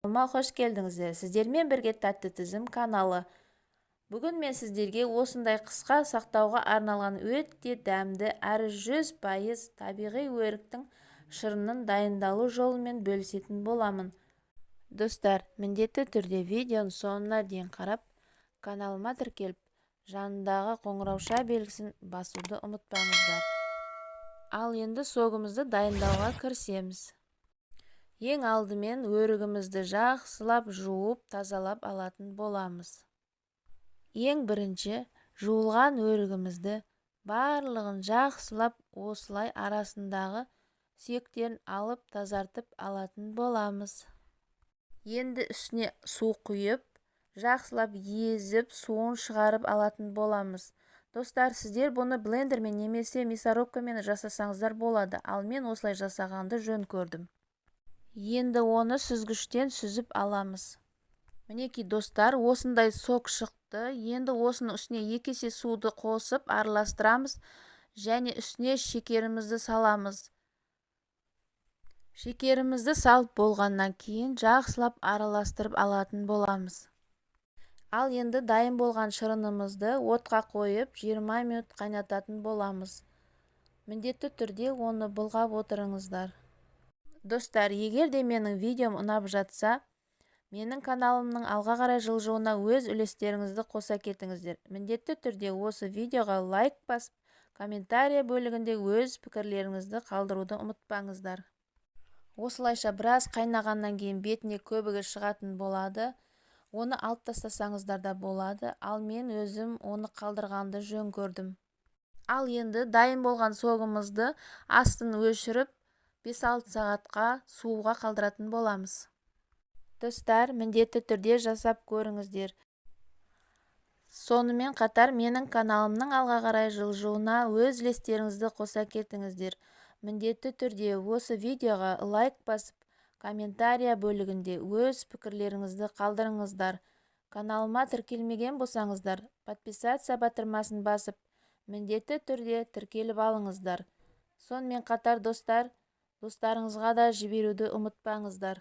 Қош келдіңіздер. Сіздермен бірге Тәтті Тізім каналы. Бүгін мен сіздерге осындай қысқа сақтауға арналған өте дәмді әрі 100% табиғи өріктің шырынын дайындалу жолымен бөлісетін боламын. Достар, міндетті түрде видеоның соңына дейін қарап, каналыма тіркеліп, жанындағы қоңырауша белгісін басуды ұмытпаңыздар. Ал енді согымызды дайындауға кірісеміз. Ең алдымен өрігімізді жақсылап жуып тазалап алатын боламыз. Ең бірінші жуылған өрігімізді барлығын жақсылап осылай арасындағы сүйектерін алып тазартып алатын боламыз. Енді үстіне су құйып, жақсылап езіп суын шығарып алатын боламыз. Достар, сіздер бұны блендермен немесе мясорубкамен жасасаңыздар болады, ал мен осылай жасағанды жөн көрдім. Енді оны сүзгіштен сүзіп аламыз. Мінекей достар, осындай сок шықты. Енді осының үстіне 2 есе суды қосып араластырамыз және үстіне шекерімізді саламыз. Шекерімізді салып болғаннан кейін жақсылап араластырып алатын боламыз. Ал енді дайын болған шырынымызды отқа қойып 20 минут қайнататын боламыз. Міндетті түрде оны былғап отырыңыздар. Достар, егер де менің видеом ұнап жатса, менің каналымның алға қарай жылжуына өз үлестеріңізді қоса кетіңіздер. Міндетті түрде осы видеоға лайк басып, комментария бөлігінде өз пікірлеріңізді қалдыруды ұмытпаңыздар. Осылайша біраз қайнағаннан кейін бетіне көбігі шығатын болады. Оны алып тастасаңыздар да болады, ал мен өзім оны қалдырғанды жөн көрдім. Ал енді дайын болған согымызды астын өшіріп, 5-6 сағатқа суыға қалдыратын боламыз. Достар, міндетті түрде жасап көріңіздер. Сонымен қатар менің каналымның алға қарай жылжуына өз үлестеріңізді қоса кетіңіздер. Міндетті түрде осы видеоға лайк басып, комментария бөлігінде өз пікірлеріңізді қалдырыңыздар. Каналыма тіркелмеген болсаңыздар, подписация батырмасын басып, міндетті түрде тіркеліп алыңыздар. Сонымен қатар достарыңызға да жіберуді ұмытпаңыздар.